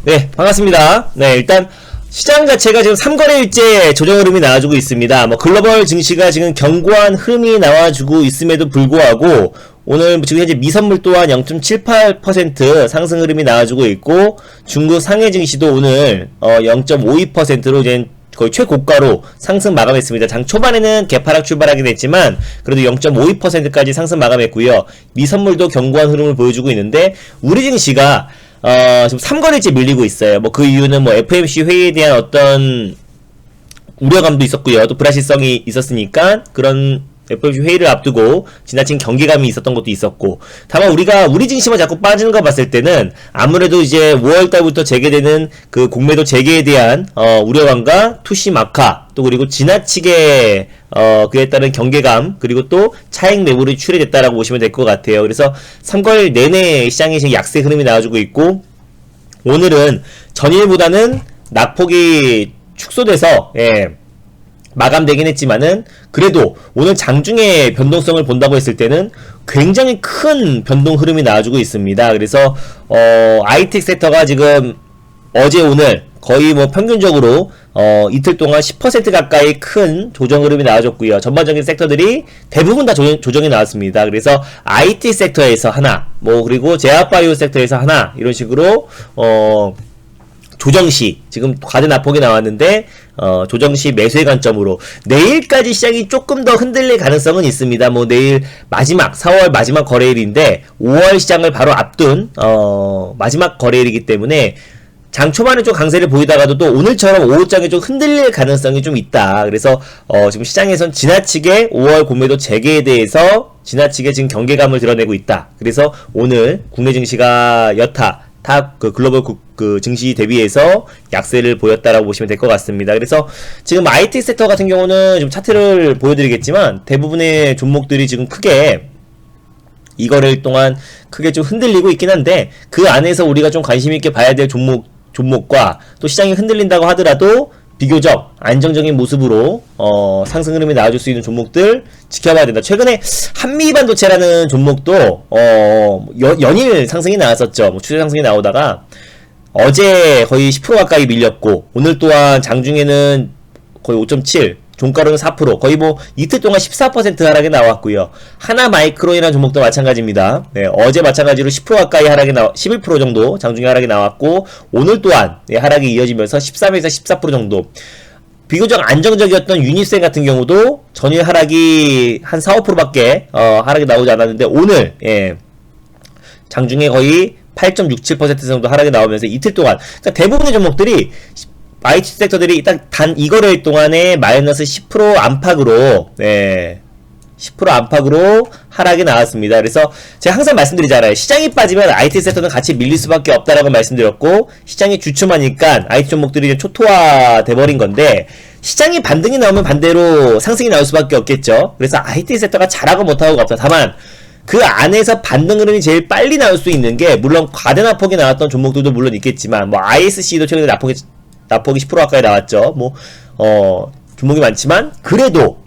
네, 반갑습니다. 네, 일단 시장 자체가 지금 3거래일째 조정 흐름이 나와주고 있습니다. 뭐 글로벌 증시가 지금 견고한 흐름이 나와주고 있음에도 불구하고 오늘 지금 현재 미선물 또한 0.78% 상승 흐름이 나와주고 있고 중국 상해 증시도 오늘 0.52%로 이제 거의 최고가로 상승 마감했습니다. 장 초반에는 개파락 출발하게 됐지만 그래도 0.52%까지 상승 마감했고요. 미선물도 견고한 흐름을 보여주고 있는데 우리 증시가 지금 3거래일째 밀리고 있어요. 뭐 그 이유는 뭐 FOMC 회의에 대한 어떤 우려감도 있었고요. 또 불확실성이 있었으니까 그런 FOMC 회의를 앞두고 지나친 경계감이 있었던 것도 있었고, 다만 우리 증시만 자꾸 빠지는 거 봤을 때는 아무래도 이제 5월달부터 재개되는 그 공매도 재개에 대한 우려감과 투심 악화, 또 그리고 지나치게 그에 따른 경계감, 그리고 또 차익 매물이 출회됐다라고 보시면 될 것 같아요. 그래서 3월 내내 시장에 지금 약세 흐름이 나와주고 있고, 오늘은 전일보다는 낙폭이 축소돼서 마감되긴 했지만은 그래도 오늘 장중에 변동성을 본다고 했을 때는 굉장히 큰 변동 흐름이 나와주고 있습니다. 그래서 ITech 섹터가 지금 어제 오늘 거의 뭐 평균적으로 이틀 동안 10% 가까이 큰 조정 흐름이 나와줬고요. 전반적인 섹터들이 대부분 다 조정이 나왔습니다. 그래서 IT 섹터에서 하나, 뭐 그리고 제약바이오 섹터에서 하나, 이런 식으로 조정시 지금 과대 낙폭이 나왔는데 조정시 매수의 관점으로 내일까지 시장이 조금 더 흔들릴 가능성은 있습니다. 뭐 내일 마지막 4월 마지막 거래일인데 5월 시장을 바로 앞둔 마지막 거래일이기 때문에 장 초반에 좀 강세를 보이다가도 또 오늘처럼 오후장에 좀 흔들릴 가능성이 좀 있다. 그래서 지금 시장에선 지나치게 5월 공매도 재개에 대해서 지나치게 지금 경계감을 드러내고 있다. 그래서 오늘 국내 증시가 여타 탑 글로벌 증시 대비해서 약세를 보였다라고 보시면 될 것 같습니다. 그래서 지금 IT 섹터 같은 경우는 좀 차트를 보여드리겠지만 대부분의 종목들이 지금 크게 이 거래일 동안 크게 좀 흔들리고 있긴 한데 그 안에서 우리가 좀 관심 있게 봐야 될 종목과 또 시장이 흔들린다고 하더라도 비교적 안정적인 모습으로 상승 흐름이 나와줄 수 있는 종목들 지켜봐야 된다. 최근에 한미반도체라는 종목도 연일 상승이 나왔었죠. 뭐 추세 상승이 나오다가 어제 거의 10% 가까이 밀렸고 오늘 또한 장중에는 거의 5.7, 종가로는 4%, 거의 뭐 이틀 동안 14% 하락이 나왔고요. 하나마이크론이라는 종목도 마찬가지입니다. 네, 어제 마찬가지로 10% 가까이 하락이 11% 정도 장중에 하락이 나왔고 오늘 또한 하락이 이어지면서 13에서 14% 정도. 비교적 안정적이었던 유니센 같은 경우도 전일 하락이 한 4, 5%밖에 하락이 나오지 않았는데 오늘 장중에 거의 8.67% 정도 하락이 나오면서 이틀 동안, 그러니까 대부분의 종목들이 IT 섹터들이 일단 단 이거래일 동안에 마이너스 10% 안팎으로 10% 안팎으로 하락이 나왔습니다. 그래서 제가 항상 말씀드리잖아요. 시장이 빠지면 IT 섹터는 같이 밀릴 수밖에 없다라고 말씀드렸고 시장이 주춤하니까 IT 종목들이 좀 초토화 돼버린 건데 시장이 반등이 나오면 반대로 상승이 나올 수밖에 없겠죠. 그래서 IT 섹터가 잘하고 못하고가 없다. 다만 그 안에서 반등 흐름이 제일 빨리 나올 수 있는 게 물론 과대 낙폭이 나왔던 종목들도 물론 있겠지만 뭐 ISC도 최근에 낙폭이 10% 가까이 나왔죠. 뭐 종목이 많지만 그래도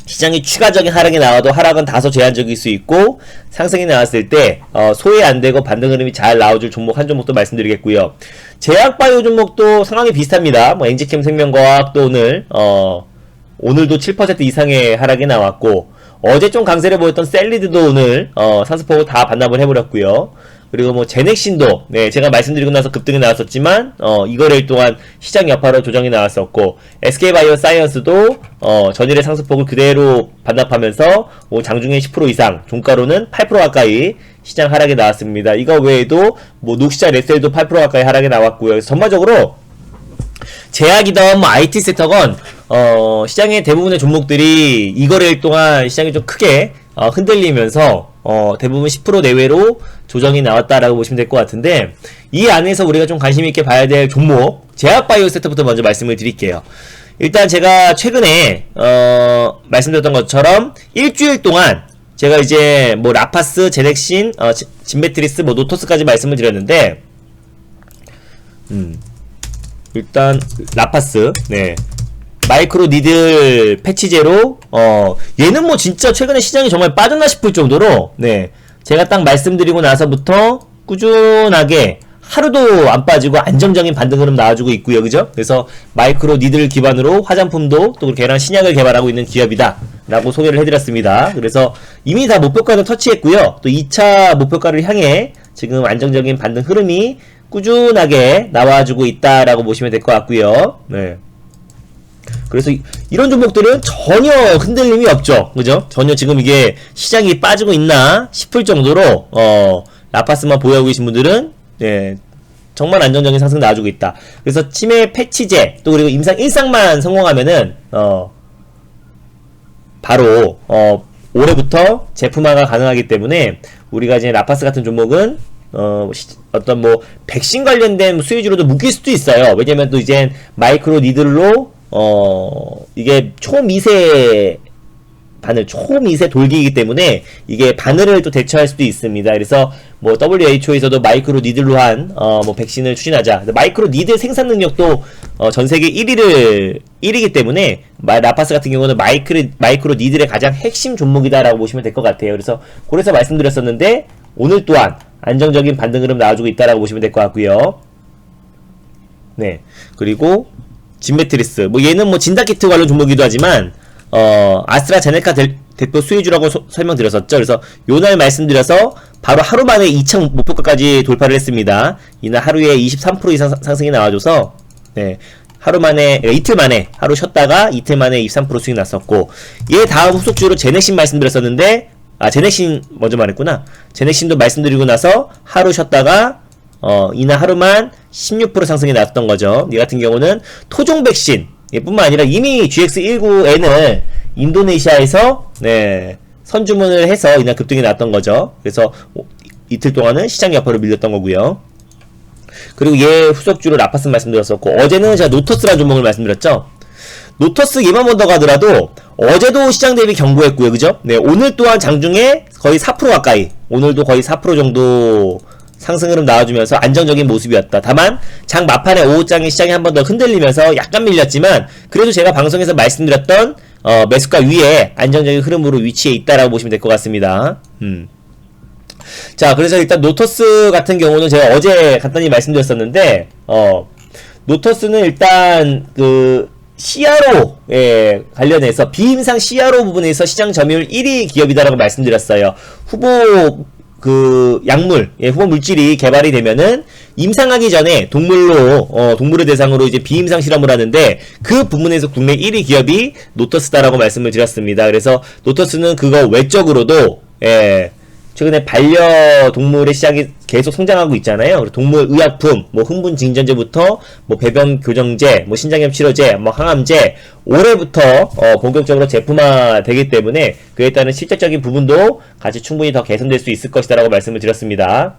시장이 추가적인 하락이 나와도 하락은 다소 제한적일 수 있고 상승이 나왔을 때 소외 안되고 반등 흐름이 잘 나와줄 종목 한 종목도 말씀드리겠고요. 제약바이오 종목도 상황이 비슷합니다. 뭐 엔지캠 생명과학도 오늘도 7% 이상의 하락이 나왔고 어제 좀 강세를 보였던 셀리드도 오늘 상승폭을 다 반납을 해버렸고요. 그리고 뭐 제넥신도 제가 말씀드리고 나서 급등이 나왔었지만 이거래일 동안 시장 여파로 조정이 나왔었고 SK바이오사이언스도 전일의 상승폭을 그대로 반납하면서 장중에 10% 이상, 종가로는 8% 가까이 시장 하락이 나왔습니다. 이거 외에도 뭐 녹시자 레셀도 8% 가까이 하락이 나왔고요. 그래서 전반적으로 제약이던 뭐 IT 섹터건 시장의 대부분의 종목들이 이거래일 동안 시장이 좀 크게 흔들리면서 대부분 10% 내외로 조정이 나왔다라고 보시면 될 것 같은데 이 안에서 우리가 좀 관심 있게 봐야 될 종목 제약바이오 섹터부터 먼저 말씀을 드릴게요. 일단 제가 최근에 말씀드렸던 것처럼 일주일 동안 제가 이제 뭐 라파스, 제넥신, 진메트리스, 뭐 노토스까지 말씀을 드렸는데 일단 라파스 마이크로 니들 패치제로 얘는 뭐 진짜 최근에 시장이 정말 빠졌나 싶을 정도로 제가 딱 말씀드리고 나서부터 꾸준하게 하루도 안 빠지고 안정적인 반등 흐름 나와주고 있고요. 그죠? 그래서 마이크로 니들 기반으로 화장품도 또 계란 신약을 개발하고 있는 기업이다 라고 소개를 해드렸습니다. 그래서 이미 다 목표가는 터치했고요. 또 2차 목표가를 향해 지금 안정적인 반등 흐름이 꾸준하게 나와주고 있다라고 보시면 될 것 같고요. 네. 그래서 이런 종목들은 전혀 흔들림이 없죠. 그죠? 전혀 지금 이게 시장이 빠지고 있나 싶을 정도로 라파스만 보유하고 계신 분들은 예, 정말 안정적인 상승 나와주고 있다. 그래서 치매 패치제 또 그리고 임상 1상만 성공하면은 바로 올해부터 제품화가 가능하기 때문에 우리가 이제 라파스 같은 종목은 어떤 뭐 백신 관련된 수혜주로도 묶일 수도 있어요. 왜냐면 또 이제 마이크로 니들로 이게 초미세 돌기이기 때문에 이게 바늘을 또 대처할 수도 있습니다. 그래서 뭐 WHO에서도 마이크로 니들로 한 뭐 백신을 추진하자. 마이크로 니들 생산 능력도 전 세계 1위기 때문에 라파스 같은 경우는 마이크로 니들의 가장 핵심 종목이다라고 보시면 될 것 같아요. 그래서 말씀드렸었는데 오늘 또한 안정적인 반등 흐름 나와주고 있다라고 보시면 될 것 같고요. 네. 그리고 진메트리스. 뭐 얘는 뭐 진단키트 관련 종목이기도 하지만 아스트라제네카 대표 수혜주라고 설명드렸었죠. 그래서 요날 말씀드려서 바로 하루 만에 2차 목표가까지 돌파를 했습니다. 이날 하루에 23% 이상 상승이 나와줘서 네. 이틀 만에 하루 쉬었다가 이틀 만에 23% 수익 났었고, 얘 다음 후속주로 제넥신 말씀드렸었는데 제넥신 먼저 말했구나. 제넥신도 말씀드리고 나서 하루 쉬었다가 이날 하루만 16% 상승이 났던 거죠. 이 같은 경우는 토종 백신 뿐만 아니라 이미 GX19N을 인도네시아에서 네, 선주문을 해서 이날 급등이 났던 거죠. 그래서 이틀 동안은 시장 여파로 밀렸던 거고요. 그리고 얘 후속주로 라파스 말씀드렸었고, 어제는 제가 노터스라는 종목을 말씀드렸죠. 노터스 얘만 먼저 가더라도 어제도 시장 대비 견고했고요. 그죠? 네, 오늘 또한 장중에 거의 4% 가까이, 오늘도 거의 4% 정도 상승 흐름 나와주면서 안정적인 모습이었다. 다만 장 막판에 오후장에 시장이 한 번 더 흔들리면서 약간 밀렸지만 그래도 제가 방송에서 말씀드렸던 매수가 위에 안정적인 흐름으로 위치해 있다라고 보시면 될 것 같습니다. 자, 그래서 일단 노터스 같은 경우는 제가 어제 간단히 말씀드렸었는데 노터스는 일단 그 CRO에 관련해서 비임상 CRO 부분에서 시장 점유율 1위 기업이다라고 말씀드렸어요. 후보 약물, 후보 물질이 개발이 되면은 임상하기 전에 동물을 대상으로 이제 비임상 실험을 하는데 그 부분에서 국내 1위 기업이 노터스다라고 말씀을 드렸습니다. 그래서 노터스는 그거 외적으로도 최근에 반려동물의 시장이 계속 성장하고 있잖아요. 동물 의약품, 뭐 흥분 진전제부터 뭐 배변 교정제, 뭐 신장염 치료제, 뭐 항암제 올해부터 본격적으로 제품화 되기 때문에 그에 따른 실질적인 부분도 같이 충분히 더 개선될 수 있을 것이다라고 말씀을 드렸습니다.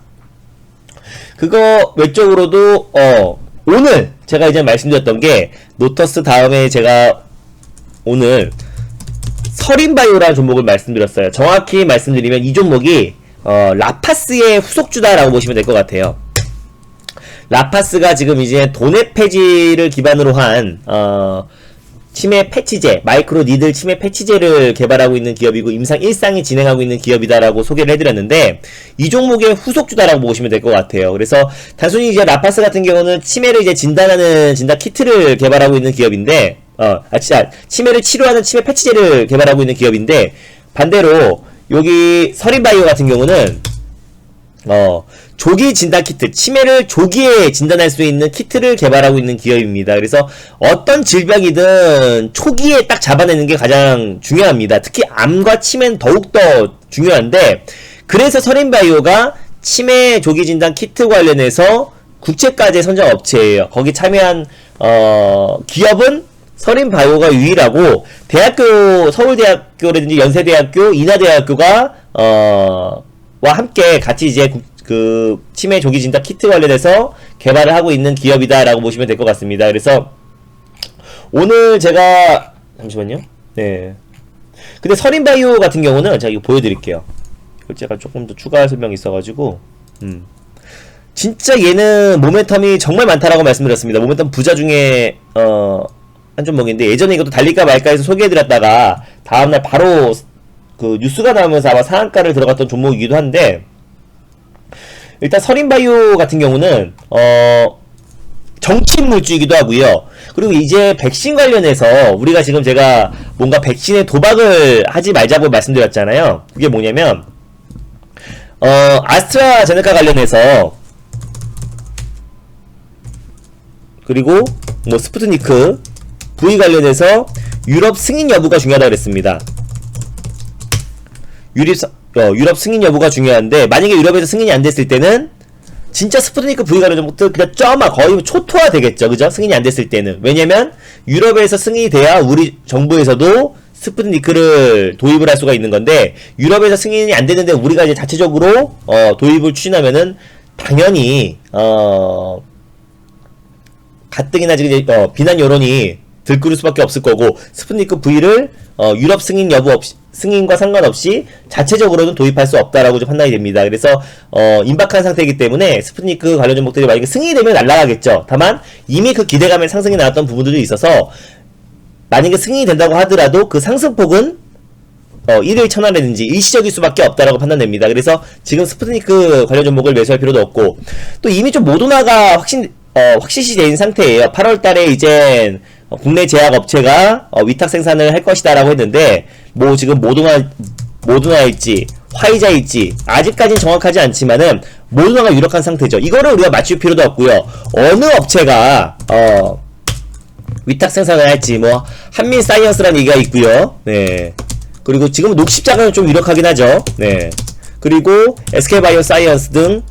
그거 외적으로도 오늘 제가 이제 말씀드렸던 게 노터스 다음에 제가 오늘 서린바이오라는 종목을 말씀드렸어요. 정확히 말씀드리면 이 종목이 라파스의 후속주다라고 보시면 될 것 같아요. 라파스가 지금 이제 도네 폐지를 기반으로 한 치매 패치제, 마이크로 니들 치매 패치제를 개발하고 있는 기업이고 임상 1상이 진행하고 있는 기업이다라고 소개를 해드렸는데 이 종목의 후속주다라고 보시면 될 것 같아요. 그래서 단순히 이제 라파스 같은 경우는 치매를 이제 진단하는 진단 키트를 개발하고 있는 기업인데 치매를 치료하는 치매 패치제를 개발하고 있는 기업인데, 반대로 여기 서린바이오 같은 경우는 조기 진단 키트, 치매를 조기에 진단할 수 있는 키트를 개발하고 있는 기업입니다. 그래서 어떤 질병이든 초기에 딱 잡아내는 게 가장 중요합니다. 특히 암과 치매는 더욱더 중요한데, 그래서 서린바이오가 치매 조기 진단 키트 관련해서 국제과제 선정 업체예요. 거기 참여한 기업은 서린바이오가 유일하고, 대학교, 서울대학교라든지 연세대학교, 인하대학교가 와 함께 같이 이제 그 치매 조기 진단 키트 관련해서 개발을 하고 있는 기업이다라고 보시면 될 것 같습니다. 그래서 오늘 제가 잠시만요. 네. 근데 서린바이오 같은 경우는 제가 이거 보여드릴게요. 이걸 제가 조금 더 추가 설명이 있어가지고 진짜 얘는 모멘텀이 정말 많다라고 말씀드렸습니다. 모멘텀 부자 중에 한 종목인데, 예전에 이것도 달릴까 말까 해서 소개해드렸다가 다음날 바로 그 뉴스가 나오면서 아마 상한가를 들어갔던 종목이기도 한데, 일단 서린바이오 같은 경우는 정치인물주이기도 하고요. 그리고 이제 백신 관련해서 우리가 지금 제가 뭔가 백신에 도박을 하지 말자고 말씀드렸잖아요. 그게 뭐냐면 아스트라제네카 관련해서 그리고 뭐 스푸트니크 V 관련해서 유럽 승인 여부가 중요하다고 그랬습니다. 유럽 승인 여부가 중요한데 만약에 유럽에서 승인이 안 됐을 때는 진짜 스푸트니크 V 관련해서 그냥 거의 초토화 되겠죠. 그죠? 승인이 안 됐을 때는. 왜냐면 유럽에서 승인이 돼야 우리 정부에서도 스푸트니크를 도입을 할 수가 있는 건데 유럽에서 승인이 안 되는데 우리가 이제 자체적으로 도입을 추진하면은 당연히 가뜩이나 지금 비난 여론이 들끓을 수밖에 없을 거고 스푸트니크 V를 유럽 승인 여부 없이 승인과 상관없이 자체적으로는 도입할 수 없다라고 좀 판단이 됩니다. 그래서 임박한 상태이기 때문에 스푸트니크 관련 종목들이 만약에 승인이 되면 날아가겠죠. 다만 이미 그 기대감에 상승이 나왔던 부분들도 있어서 만약에 승인이 된다고 하더라도 그 상승폭은 일일 천하라든지 일시적일 수밖에 없다라고 판단됩니다. 그래서 지금 스푸트니크 관련 종목을 매수할 필요도 없고 또 이미 좀 모더나가 확실시 된 상태예요. 8월달에 이제 국내 제약업체가 위탁 생산을 할 것이다라고 했는데 뭐 지금 모더나일지 화이자일지 아직까지는 정확하지 않지만은 모더나가 유력한 상태죠. 이거를 우리가 맞출 필요도 없고요. 어느 업체가 위탁 생산을 할지 뭐 한민사이언스라는 얘기가 있고요. 네. 그리고 지금 녹십자가는 좀 유력하긴 하죠. 네. 그리고 SK바이오사이언스 등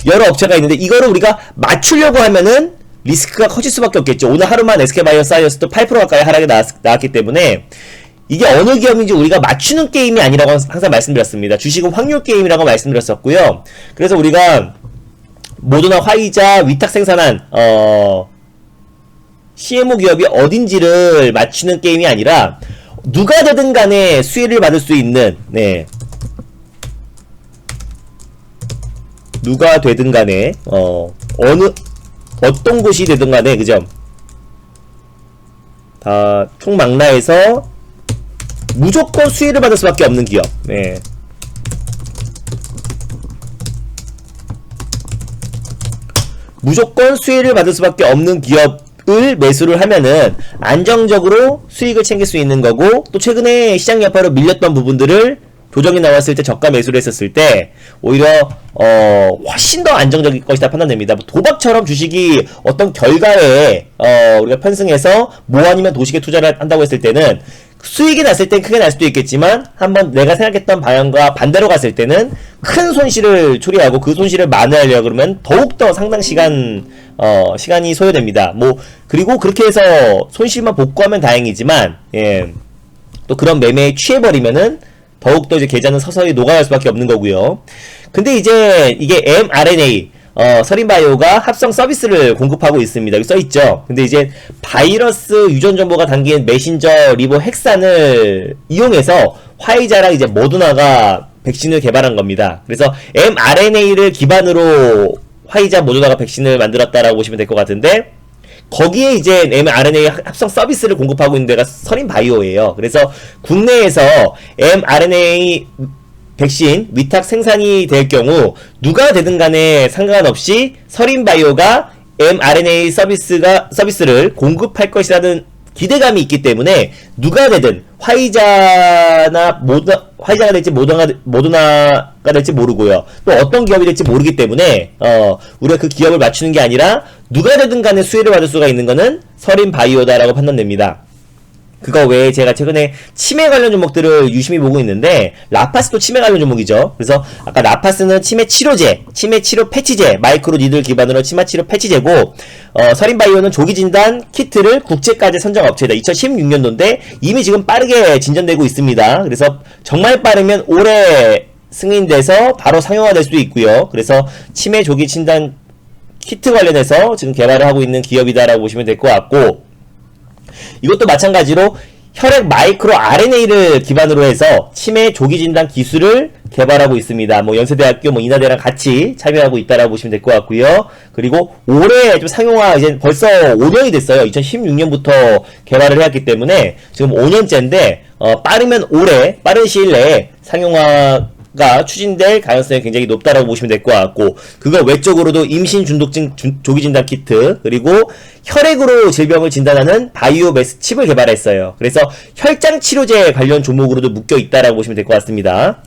여러 업체가 있는데 이거를 우리가 맞추려고 하면은 리스크가 커질 수밖에 없겠죠. 오늘 하루만 SK바이오사이언스도 8% 가까이 하락이 나왔기 때문에 이게 어느 기업인지 우리가 맞추는 게임이 아니라고 항상 말씀드렸습니다. 주식은 확률 게임이라고 말씀드렸었고요. 그래서 우리가 모더나 화이자 위탁 생산한 CMO 기업이 어딘지를 맞추는 게임이 아니라 누가 되든 간에 수혜를 받을 수 있는 누가 되든 간에 어떤 곳이 되든 간에 그죠? 다 총망라해서 무조건 수혜를 받을 수밖에 없는 기업. 네. 무조건 수혜를 받을 수밖에 없는 기업을 매수를 하면은 안정적으로 수익을 챙길 수 있는 거고 또 최근에 시장 여파로 밀렸던 부분들을 조정이 나왔을 때 저가 매수를 했었을 때 오히려 훨씬 더 안정적일 것이다 판단됩니다. 도박처럼 주식이 어떤 결과에 우리가 편승해서 뭐 아니면 도식에 투자를 한다고 했을 때는 수익이 났을 땐 크게 날 수도 있겠지만 한번 내가 생각했던 방향과 반대로 갔을 때는 큰 손실을 초래하고 그 손실을 만회하려고 그러면 더욱더 상당 시간이 소요됩니다. 뭐 그리고 그렇게 해서 손실만 복구하면 다행이지만 또 그런 매매에 취해버리면은 더욱더 이제 계좌는 서서히 녹아갈 수밖에 없는 거고요. 근데 이제 이게 mRNA 서린바이오가 합성 서비스를 공급하고 있습니다. 여기 써있죠. 근데 이제 바이러스 유전 정보가 담긴 메신저 리보 헥산을 이용해서 화이자랑 이제 모더나가 백신을 개발한 겁니다. 그래서 mRNA를 기반으로 화이자 모더나가 백신을 만들었다라고 보시면 될 것 같은데 거기에 이제 mRNA 합성 서비스를 공급하고 있는 데가 서린바이오예요. 그래서 국내에서 mRNA 백신 위탁 생산이 될 경우 누가 되든 간에 상관없이 서린바이오가 mRNA 서비스를 공급할 것이라는 기대감이 있기 때문에 누가 되든 화이자가 될지 모더나가 될지 모르고요. 또 어떤 기업이 될지 모르기 때문에 우리가 그 기업을 맞추는 게 아니라 누가 되든 간에 수혜를 받을 수가 있는 거는 서린바이오다라고 판단됩니다. 그거 외에 제가 최근에 치매 관련 종목들을 유심히 보고 있는데 라파스도 치매 관련 종목이죠. 그래서 아까 라파스는 치매 치료제, 치매 치료 패치제, 마이크로 니들 기반으로 치매 치료 패치제고 서린바이오는 조기 진단 키트를 국제까지 선정 업체다. 2016년도인데 이미 지금 빠르게 진전되고 있습니다. 그래서 정말 빠르면 올해 승인돼서 바로 상용화될 수도 있고요. 그래서 치매 조기 진단 키트 관련해서 지금 개발을 하고 있는 기업이다라고 보시면 될 것 같고 이것도 마찬가지로 혈액 마이크로 RNA를 기반으로 해서 치매 조기 진단 기술을 개발하고 있습니다. 뭐 연세대학교 뭐 인하대랑 같이 참여하고 있다라고 보시면 될 것 같고요. 그리고 올해 좀 상용화 이제 벌써 5년이 됐어요. 2016년부터 개발을 해왔기 때문에 지금 5년째인데 빠르면 올해 빠른 시일 내에 상용화가 가 추진될 가능성이 굉장히 높다라고 보시면 될 것 같고, 그거 외적으로도 임신 중독증 조기 진단 키트, 그리고 혈액으로 질병을 진단하는 바이오 매스 칩을 개발했어요. 그래서 혈장 치료제 관련 종목으로도 묶여 있다라고 보시면 될 것 같습니다.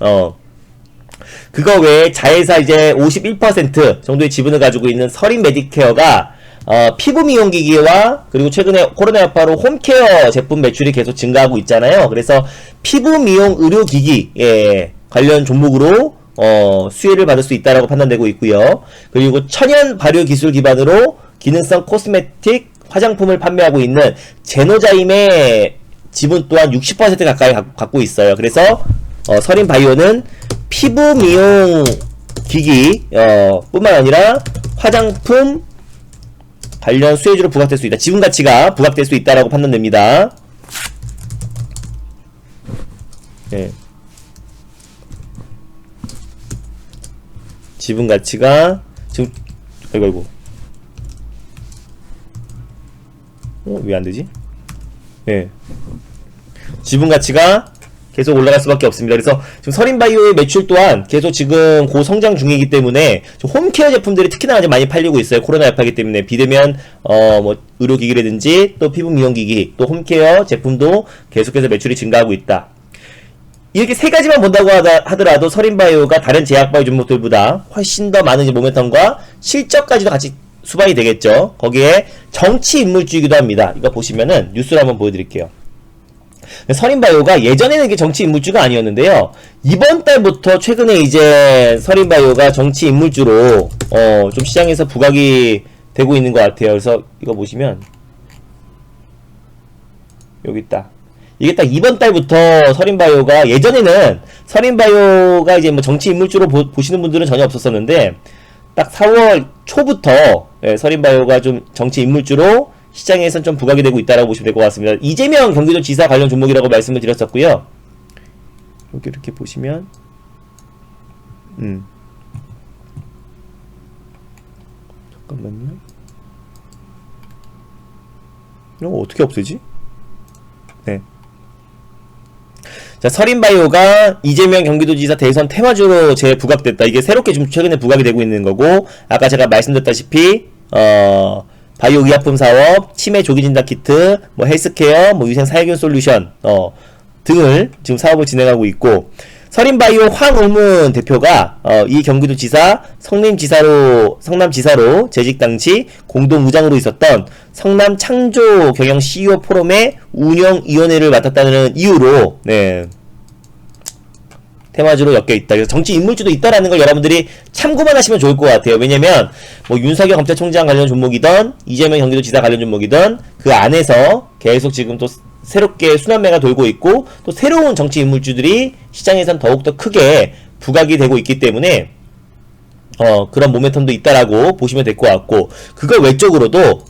그거 외에 자회사 이제 51% 정도의 지분을 가지고 있는 서린 메디케어가 피부 미용기기와 그리고 최근에 코로나 여파로 홈케어 제품 매출이 계속 증가하고 있잖아요. 그래서 피부 미용 의료기기 관련 종목으로 수혜를 받을 수 있다라고 판단되고 있고요. 그리고 천연 발효 기술 기반으로 기능성 코스메틱 화장품을 판매하고 있는 제노자임의 지분 또한 60% 가까이 갖고 있어요. 그래서 서린바이오는 피부 미용 기기 뿐만 아니라 화장품 관련 수혜주로 부각될 수 있다. 지분 가치가 부각될 수 있다라고 판단됩니다. 네. 지분 가치가 지금 아이고 왜 안 되지? 네. 지분 가치가 계속 올라갈 수밖에 없습니다. 그래서 지금 서린바이오의 매출 또한 계속 지금 고성장 중이기 때문에 홈케어 제품들이 특히나 아주 많이 팔리고 있어요. 코로나 여파기 때문에 비대면 뭐 의료기기라든지 또 피부 미용기기 또 홈케어 제품도 계속해서 매출이 증가하고 있다. 이렇게 세 가지만 본다고 하더라도 서린바이오가 다른 제약바이오 종목들보다 훨씬 더 많은 모멘텀과 실적까지도 같이 수반이 되겠죠. 거기에 정치 인물주이기도 합니다. 이거 보시면은 뉴스를 한번 보여드릴게요. 서린바이오가 예전에는 이게 정치 인물주가 아니었는데요. 이번 달부터 최근에 이제 서린바이오가 정치 인물주로 좀 시장에서 부각이 되고 있는 것 같아요. 그래서 이거 보시면 여기 있다. 이게 딱 이번 달부터 서린바이오가 예전에는 서린바이오가 이제 뭐 정치 인물주로 보시는 분들은 전혀 없었었는데 딱 4월 초부터 서린바이오가 좀 정치 인물주로 시장에선 좀 부각이 되고 있다라고 보시면 될 것 같습니다. 이재명 경기도지사 관련 종목이라고 말씀을 드렸었고요. 여기 이렇게 보시면 잠깐만요. 이거 어떻게 없애지? 네. 자, 서린바이오가 이재명 경기도지사 대선 테마주로 재부각됐다. 이게 새롭게 좀 최근에 부각이 되고 있는 거고, 아까 제가 말씀드렸다시피 바이오 의약품 사업, 치매 조기 진단 키트, 뭐 헬스케어, 뭐 위생 살균 솔루션 등을 지금 사업을 진행하고 있고, 서린바이오 황우문 대표가 이 경기도지사 성남지사로 재직 당시 공동의장으로 있었던 성남 창조 경영 CEO 포럼의 운영위원회를 맡았다는 이유로 테마주로 엮여있다. 그래서 정치 인물주도 있다라는 걸 여러분들이 참고만 하시면 좋을 것 같아요. 왜냐면 뭐 윤석열 검찰총장 관련 종목이든 이재명 경기도지사 관련 종목이든 그 안에서 계속 지금 또 새롭게 순환매가 돌고 있고 또 새로운 정치 인물주들이 시장에선 더욱더 크게 부각이 되고 있기 때문에 그런 모멘텀도 있다라고 보시면 될 것 같고, 그거 외적으로도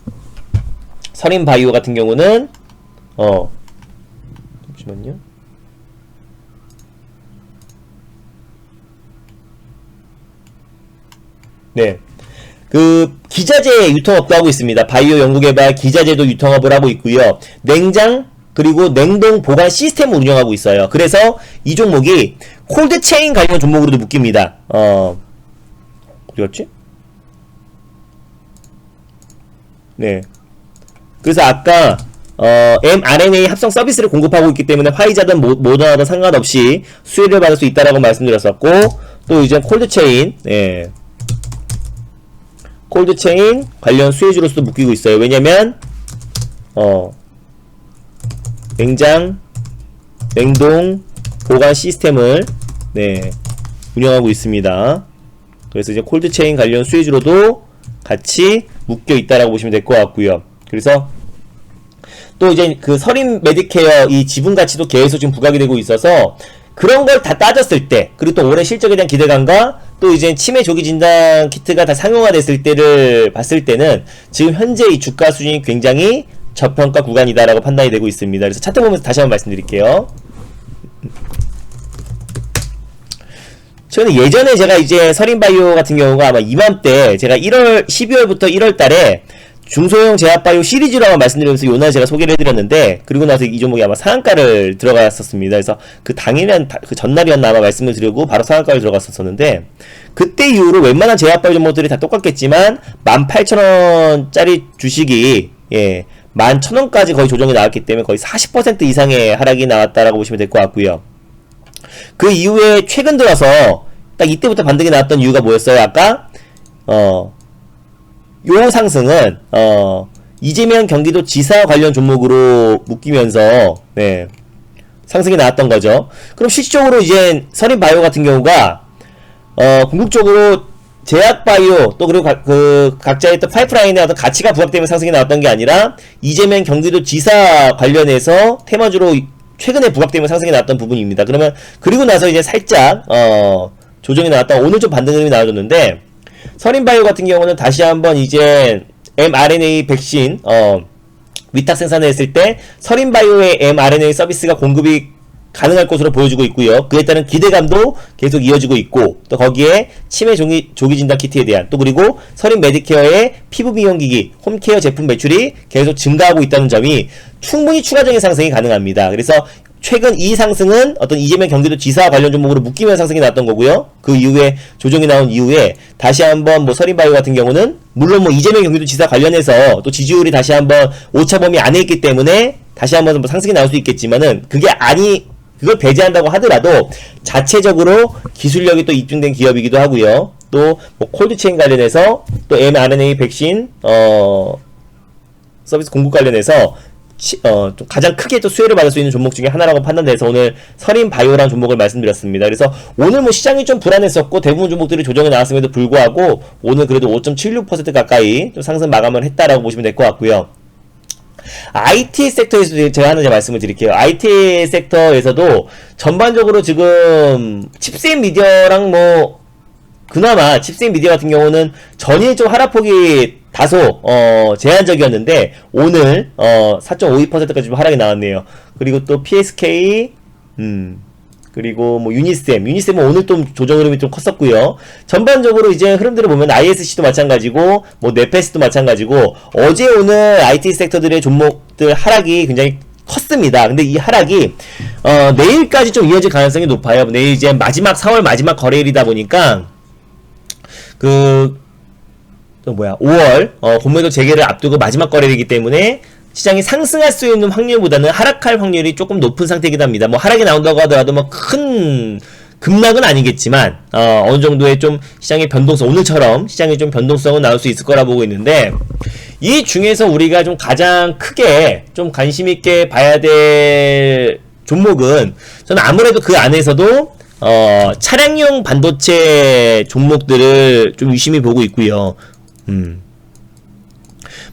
서린바이오 같은 경우는 잠시만요. 네. 그 기자재 유통업도 하고 있습니다. 바이오 연구개발 기자재도 유통업을 하고 있고요. 냉장 그리고 냉동 보관 시스템을 운영하고 있어요. 그래서 이 종목이 콜드체인 관련 종목으로도 묶입니다. 어디였지? 네. 그래서 아까 mRNA 합성 서비스를 공급하고 있기 때문에 화이자든 모더나든 상관없이 수혜를 받을 수 있다라고 말씀드렸었고, 또 이제 콜드체인 콜드체인 관련 수혜주로서도 묶이고 있어요. 왜냐면 냉장, 냉동, 보관 시스템을 운영하고 있습니다. 그래서 이제 콜드체인 관련 수혜주로도 같이 묶여 있다라고 보시면 될 것 같고요. 그래서 또 이제 그 서린 메디케어 이 지분 가치도 계속 지금 부각이 되고 있어서 그런 걸 다 따졌을 때, 그리고 또 올해 실적에 대한 기대감과 또 이제 치매 조기 진단 키트가 다 상용화됐을 때를 봤을 때는 지금 현재 이 주가 수준이 굉장히 저평가 구간이다라고 판단이 되고 있습니다. 그래서 차트 보면서 다시 한번 말씀드릴게요. 저는 예전에 제가 이제 서린바이오 같은 경우가 아마 이맘때 제가 12월부터 1월 달에 중소형 제약바이오 시리즈라고 말씀드리면서 요날 제가 소개를 해드렸는데, 그리고 나서 이 종목이 아마 상한가를 들어갔었습니다. 그래서 그 당일은 그 전날이었나 아마 말씀을 드리고 바로 상한가를 들어갔었는데, 그때 이후로 웬만한 제약바이오 종목들이 다 똑같겠지만 18,000원짜리 주식이 11,000원까지 거의 조정이 나왔기 때문에 거의 40% 이상의 하락이 나왔다라고 보시면 될 것 같고요. 그 이후에 최근 들어서 딱 이때부터 반등이 나왔던 이유가 뭐였어요? 아까 요 상승은 이재명 경기도 지사 관련 종목으로 묶이면서 상승이 나왔던 거죠. 그럼 실질적으로 이제 서린바이오 같은 경우가 궁극적으로 제약바이오 또 그리고 그 각자의 또 파이프라인의 어떤 가치가 부각되면 상승이 나왔던 게 아니라 이재명 경기도 지사 관련해서 테마주로 최근에 부각되면 상승이 나왔던 부분입니다. 그러면 그리고 나서 이제 살짝 조정이 나왔다. 오늘 좀 반등 흐름이 나와줬는데, 서린바이오 같은 경우는 다시 한번 이제 mRNA 백신 위탁 생산을 했을 때 서린바이오의 mRNA 서비스가 공급이 가능할 것으로 보여지고 있고요. 그에 따른 기대감도 계속 이어지고 있고, 또 거기에 치매 조기 진단 키트에 대한, 또 그리고 서린 메디케어의 피부 미용기기, 홈케어 제품 매출이 계속 증가하고 있다는 점이 충분히 추가적인 상승이 가능합니다. 그래서 최근 이 상승은 어떤 이재명 경기도 지사 관련 종목으로 묶이면 상승이 나왔던 거고요. 그 이후에 조정이 나온 이후에 다시 한번 뭐 서린바이오 같은 경우는 물론 뭐 이재명 경기도 지사 관련해서 또 지지율이 다시 한번 오차 범위 안에 있기 때문에 다시 한번 뭐 상승이 나올 수 있겠지만은 그걸 배제한다고 하더라도 자체적으로 기술력이 또 입증된 기업이기도 하고요. 또 뭐 콜드체인 관련해서 또 mRNA 백신 서비스 공급 관련해서 좀 가장 크게 또 수혜를 받을 수 있는 종목 중에 하나라고 판단돼서 오늘 서린바이오라는 종목을 말씀드렸습니다. 그래서 오늘 뭐 시장이 좀 불안했었고 대부분 종목들이 조정이 나왔음에도 불구하고 오늘 그래도 5.76% 가까이 좀 상승 마감을 했다라고 보시면 될 것 같고요. IT 섹터에서도 제가 하나 말씀을 드릴게요. IT 섹터에서도 전반적으로 지금 칩셋 미디어랑 뭐 그나마 칩셋 미디어 같은 경우는 전일 좀 하락폭이 다소 제한적이었는데 오늘 4.52%까지 좀 하락이 나왔네요. 그리고 또 PSK 그리고 뭐 유니셈은 오늘 또 조정 흐름이 좀 컸었고요. 전반적으로 이제 흐름들을 보면 ISC도 마찬가지고 뭐 네페스도 마찬가지고 어제 오늘 IT 섹터들의 종목들 하락이 굉장히 컸습니다. 근데 이 하락이 내일까지 좀 이어질 가능성이 높아요. 내일 이제 4월 마지막 거래일이다 보니까 5월 공매도 재개를 앞두고 마지막 거래일이기 때문에 시장이 상승할 수 있는 확률보다는 하락할 확률이 조금 높은 상태이긴 합니다. 뭐 하락이 나온다고 하더라도 뭐 큰 급락은 아니겠지만 어느 정도의 좀 시장의 변동성, 오늘처럼 시장의 좀 변동성은 나올 수 있을 거라 보고 있는데, 이 중에서 우리가 좀 가장 크게 좀 관심 있게 봐야 될 종목은 저는 아무래도 그 안에서도 차량용 반도체 종목들을 좀 유심히 보고 있고요.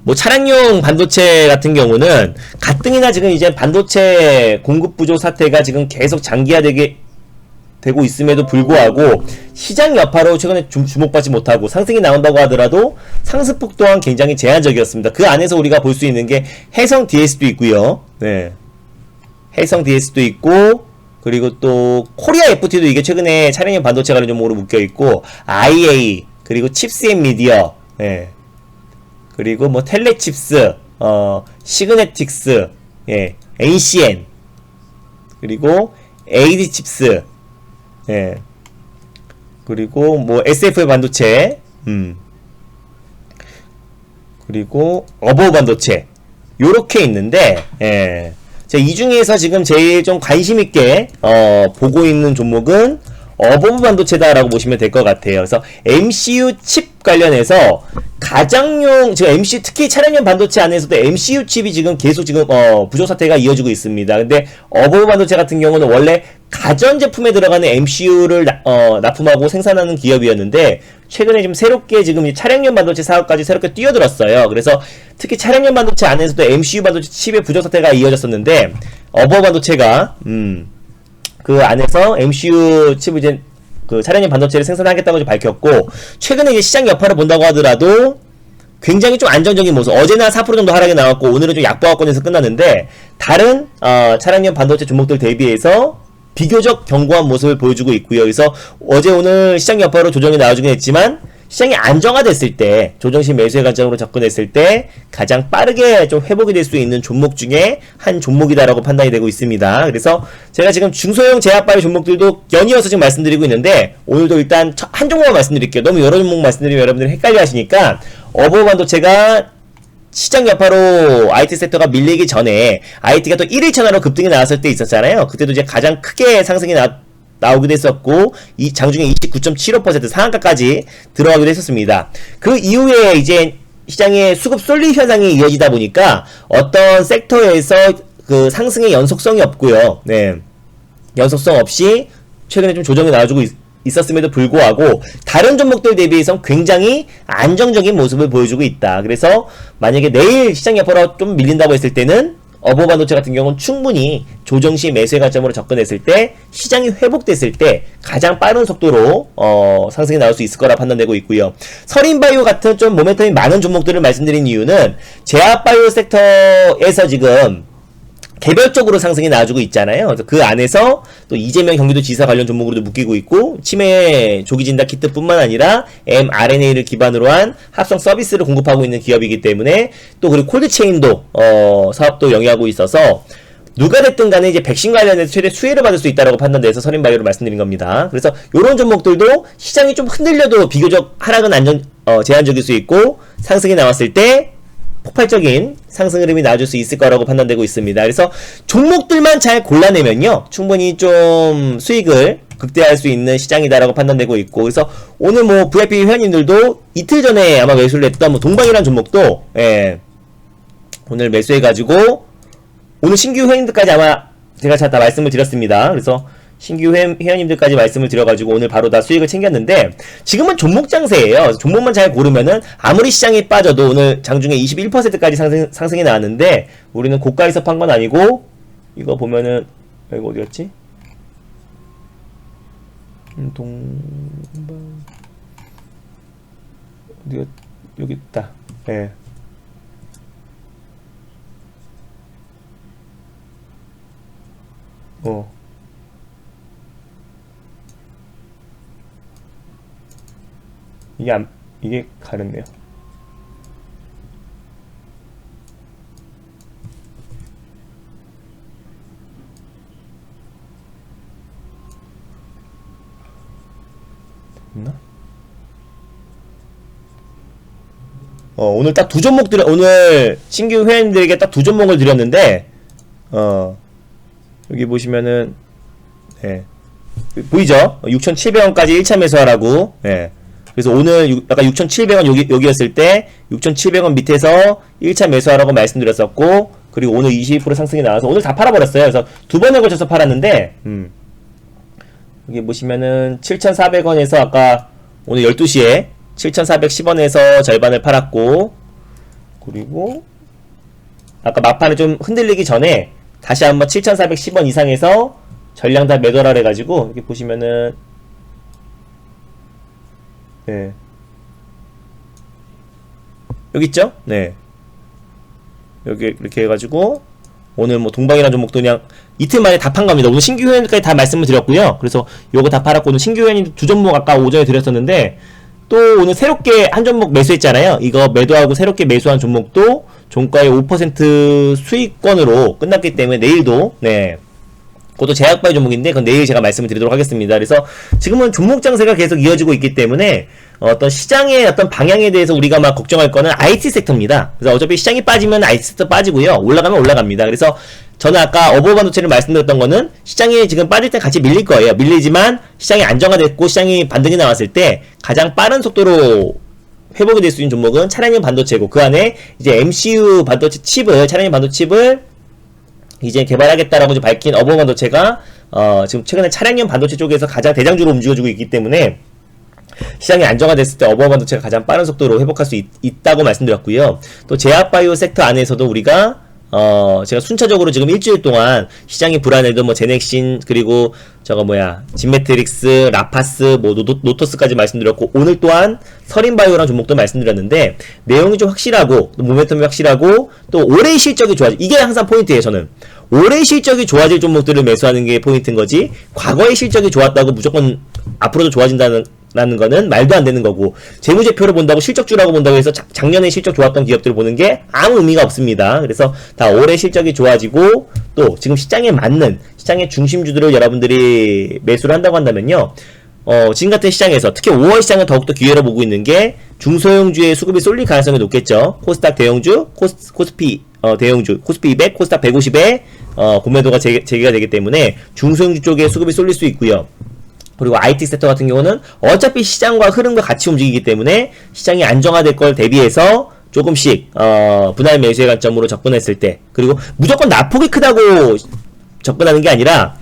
뭐 차량용 반도체 같은 경우는 가뜩이나 지금 이제 반도체 공급 부족 사태가 지금 계속 장기화되게 되고 있음에도 불구하고 시장 여파로 최근에 주목받지 못하고 상승이 나온다고 하더라도 상승폭 또한 굉장히 제한적이었습니다. 그 안에서 우리가 볼 수 있는 게 해성 DS도 있고요. 해성 DS도 있고, 그리고 또 코리아 FT도 이게 최근에 차량용 반도체 관련 종목으로 묶여 있고, IA, 그리고 칩스앤 미디어, 그리고 뭐 텔레칩스, 시그네틱스, NCN, 그리고 AD칩스, 그리고 뭐 SF의 반도체, 그리고 어버 반도체, 요렇게 있는데, 이 중에서 지금 제일 좀 관심 있게 보고 있는 종목은 어버브 반도체다라고 보시면 될 것 같아요. 그래서 MCU 칩 관련해서 가장용, 지금 MCU, 특히 차량용 반도체 안에서도 MCU 칩이 지금 계속 지금 부족 사태가 이어지고 있습니다. 근데 어버브 반도체 같은 경우는 원래 가전제품에 들어가는 MCU를 납품하고 생산하는 기업이었는데 최근에 지금 새롭게 지금 차량용 반도체 사업까지 새롭게 뛰어들었어요. 그래서 특히 차량용 반도체 안에서도 MCU 반도체 칩의 부족 사태가 이어졌었는데 어버브 반도체가 그 안에서 MCU 칩을 이제 그 차량용 반도체를 생산하겠다고 밝혔고, 최근에 이제 시장 여파를 본다고 하더라도 굉장히 좀 안정적인 모습, 어제나 4% 정도 하락이 나왔고 오늘은 좀 약보합권에서 끝났는데 다른 차량용 반도체 종목들 대비해서 비교적 견고한 모습을 보여주고 있고요. 그래서 어제 오늘 시장 여파로 조정이 나와주긴 했지만 시장이 안정화됐을 때 조정식 매수의 관점으로 접근했을 때 가장 빠르게 좀 회복이 될 수 있는 종목 중에 한 종목이다라고 판단이 되고 있습니다. 그래서 제가 지금 중소형 제약바이오 종목들도 연이어서 지금 말씀드리고 있는데 오늘도 일단 한 종목만 말씀드릴게요. 너무 여러 종목 말씀드리면 여러분들이 헷갈려 하시니까 어버 반도체가 시장 여파로 IT 섹터가 밀리기 전에 IT가 또 1일천하로 급등이 나왔을 때 있었잖아요. 그때도 이제 가장 크게 상승이 나오기도 했었고 이 장중에 29.75% 상한가까지 들어가기도 했었습니다. 그 이후에 이제 시장의 수급 쏠림 현상이 이어지다 보니까 어떤 섹터에서 그 상승의 연속성이 없고요. 네. 연속성 없이 최근에 좀 조정이 나와주고 있었음에도 불구하고 다른 종목들 대비해서 굉장히 안정적인 모습을 보여주고 있다. 그래서 만약에 내일 시장 여파로 좀 밀린다고 했을 때는 어버 반도체 같은 경우는 충분히 조정시 매수의 관점으로 접근했을 때 시장이 회복됐을 때 가장 빠른 속도로 상승이 나올 수 있을 거라 판단되고 있고요. 서린바이오 같은 좀 모멘텀이 많은 종목들을 말씀드린 이유는 제약바이오 섹터에서 지금 개별적으로 상승이 나와주고 있잖아요. 그래서 그 안에서 또 이재명 경기도 지사 관련 종목으로도 묶이고 있고 치매 조기 진단 키트뿐만 아니라 mRNA를 기반으로 한 합성 서비스를 공급하고 있는 기업이기 때문에 또 그리고 콜드체인도 사업도 영위하고 있어서 누가 됐든 간에 이제 백신 관련해서 최대 수혜를 받을 수 있다라고 판단돼서 서린바이오를 말씀드린 겁니다. 그래서 이런 종목들도 시장이 좀 흔들려도 비교적 하락은 제한적일 수 있고 상승이 나왔을 때 폭발적인 상승 흐름이 나와줄 수 있을 거라고 판단되고 있습니다. 그래서 종목들만 잘 골라내면요 충분히 좀 수익을 극대화할 수 있는 시장이다라고 판단되고 있고, 그래서 오늘 뭐 VIP 회원님들도 이틀 전에 아마 매수를 했던 뭐 동방이라는 종목도 오늘 매수해가지고 오늘 신규 회원님들까지 아마 제가 다 말씀을 드렸습니다. 그래서 신규 회원님들까지 말씀을 드려가지고 오늘 바로 다 수익을 챙겼는데 지금은 종목 장세예요. 종목만 잘 고르면은 아무리 시장이 빠져도 오늘 장중에 21%까지 상승이 나왔는데 우리는 고가에서 판 건 아니고 이거 보면은 이거 어디였지? 동방 어디가 여기 있다. 예. 이게 가렸네요. 됐나? 오늘 딱 두 종목들, 오늘 신규 회원들에게 딱 두 종목을 드렸는데, 여기 보시면은, 보이죠? 6,700원까지 1차 매수하라고, 그래서 오늘 아까 6,700원 여기였을 때 6,700원 밑에서 1차 매수하라고 말씀드렸었고, 그리고 오늘 20% 상승이 나와서 오늘 다 팔아버렸어요. 그래서 두 번에 걸쳐서 팔았는데 여기 보시면은 7,400원에서 아까 오늘 12시에 7,410원에서 절반을 팔았고, 그리고 아까 막판에 좀 흔들리기 전에 다시 한번 7,410원 이상에서 전량 다 매도하라 해가지고 여기 보시면은 여기 있죠? 여기 이렇게 해가지고 오늘 뭐 동방이라는 종목도 그냥 이틀 만에 다 판 겁니다. 오늘 신규 회원까지 다 말씀을 드렸고요. 그래서 요거 다 팔았고 오늘 신규 회원이 두 종목 아까 오전에 드렸었는데 또 오늘 새롭게 한 종목 매수했잖아요. 이거 매도하고 새롭게 매수한 종목도 종가의 5% 수익권으로 끝났기 때문에 내일도 그것도 제약바이오 종목인데 그건 내일 제가 말씀을 드리도록 하겠습니다. 그래서 지금은 종목 장세가 계속 이어지고 있기 때문에 어떤 시장의 어떤 방향에 대해서 우리가 막 걱정할 거는 IT 섹터입니다. 그래서 어차피 시장이 빠지면 IT 섹터 빠지고요. 올라가면 올라갑니다. 그래서 저는 아까 어버 반도체를 말씀드렸던 거는 시장이 지금 빠질 때 같이 밀릴 거예요. 밀리지만 시장이 안정화됐고 시장이 반등이 나왔을 때 가장 빠른 속도로 회복이 될 수 있는 종목은 차량용 반도체고, 그 안에 이제 MCU 반도체 칩을, 차량용 반도체 칩을 이제 개발하겠다라고 이제 밝힌 어버 반도체가 지금 최근에 차량용 반도체 쪽에서 가장 대장주로 움직여주고 있기 때문에 시장이 안정화됐을 때 어버 반도체가 가장 빠른 속도로 회복할 수 있다고 말씀드렸고요. 또 제약바이오 섹터 안에서도 우리가 제가 순차적으로 지금 일주일 동안 시장이 불안해도 뭐 제넥신, 그리고 진매트릭스, 라파스, 뭐 노토스까지 말씀드렸고, 오늘 또한 서린바이오라는 종목도 말씀드렸는데 내용이 좀 확실하고 또 모멘텀이 확실하고 또 올해 실적이 좋아질, 이게 항상 포인트예요. 저는 올해 실적이 좋아질 종목들을 매수하는 게 포인트인 거지 과거의 실적이 좋았다고 무조건 앞으로도 좋아진다는 라는 거는 말도 안 되는 거고, 재무제표를 본다고 실적주라고 본다고 해서 작년에 실적 좋았던 기업들을 보는 게 아무 의미가 없습니다. 그래서 다 올해 실적이 좋아지고 또 지금 시장에 맞는 시장의 중심주들을 여러분들이 매수를 한다고 한다면요, 지금 같은 시장에서 특히 5월 시장은 더욱더 기회로 보고 있는 게 중소형주의 수급이 쏠릴 가능성이 높겠죠. 코스닥 대형주, 코스피 대형주, 코스피 200, 코스닥 150에 공매도가 재개가 되기 때문에 중소형주 쪽에 수급이 쏠릴 수 있고요. 그리고 IT 섹터 같은 경우는 어차피 시장과 흐름과 같이 움직이기 때문에 시장이 안정화될 걸 대비해서 조금씩 분할 매수의 관점으로 접근했을 때, 그리고 무조건 낙폭이 크다고 접근하는 게 아니라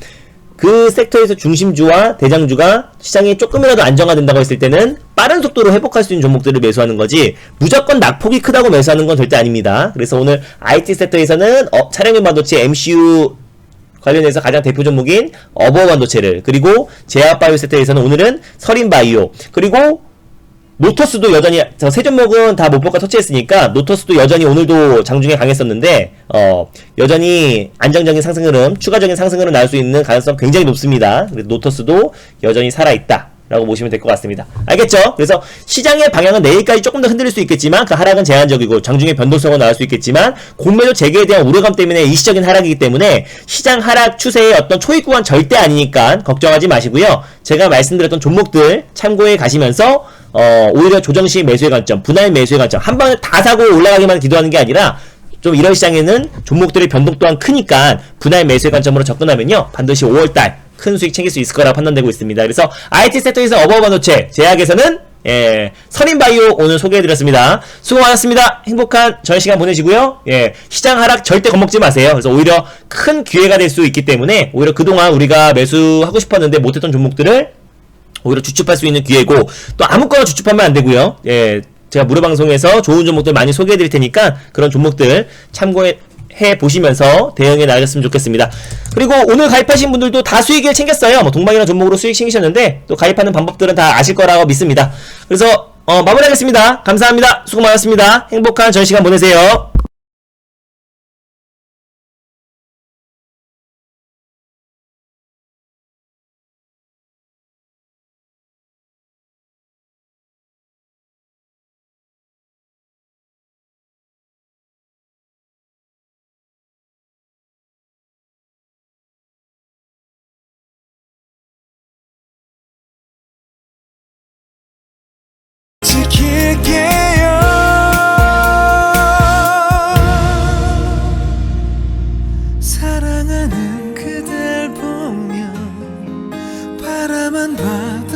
그 섹터에서 중심주와 대장주가 시장이 조금이라도 안정화된다고 했을 때는 빠른 속도로 회복할 수 있는 종목들을 매수하는 거지, 무조건 낙폭이 크다고 매수하는 건 절대 아닙니다. 그래서 오늘 IT 섹터에서는 차량용 반도체 MCU 관련해서 가장 대표 종목인 어버 반도체를, 그리고 제약바이오 섹터에서는 오늘은 서린바이오, 그리고 노터스도 여전히, 세 종목은 다 목표가 터치했으니까 노터스도 여전히 오늘도 장중에 강했었는데 여전히 안정적인 상승 흐름, 추가적인 상승 흐름 나올 수 있는 가능성 굉장히 높습니다. 그래서 노터스도 여전히 살아있다 라고 보시면 될 것 같습니다. 알겠죠? 그래서 시장의 방향은 내일까지 조금 더 흔들릴 수 있겠지만 그 하락은 제한적이고 장중에 변동성은 나올 수 있겠지만 공매도 재개에 대한 우려감 때문에 일시적인 하락이기 때문에 시장 하락 추세의 어떤 초입 구간 절대 아니니까 걱정하지 마시고요. 제가 말씀드렸던 종목들 참고해 가시면서 오히려 조정시 매수의 관점, 분할 매수의 관점, 한 방에 다 사고 올라가기만 기도하는 게 아니라 좀 이런 시장에는 종목들의 변동 또한 크니까 분할 매수의 관점으로 접근하면요, 반드시 5월달 큰 수익 챙길 수 있을 거라고 판단되고 있습니다. 그래서 IT 섹터에서 어버 반도체, 제약에서는 서린바이오 오늘 소개해드렸습니다. 수고 많았습니다. 행복한 저녁 시간 보내시고요. 시장 하락 절대 겁먹지 마세요. 그래서 오히려 큰 기회가 될 수 있기 때문에 오히려 그동안 우리가 매수하고 싶었는데 못했던 종목들을 오히려 주춤할 수 있는 기회고, 또 아무거나 주춤하면 안 되고요. 제가 무료 방송에서 좋은 종목들 많이 소개해 드릴 테니까 그런 종목들 참고해 보시면서 대응해 나가셨으면 좋겠습니다. 그리고 오늘 가입하신 분들도 다 수익을 챙겼어요. 뭐 동방이라는 종목으로 수익 챙기셨는데 또 가입하는 방법들은 다 아실 거라고 믿습니다. 그래서 마무리하겠습니다. 감사합니다. 수고 많았습니다. 행복한 저녁 시간 보내세요. 지킬게요. 사랑하는 그댈 보며 바라만 봐도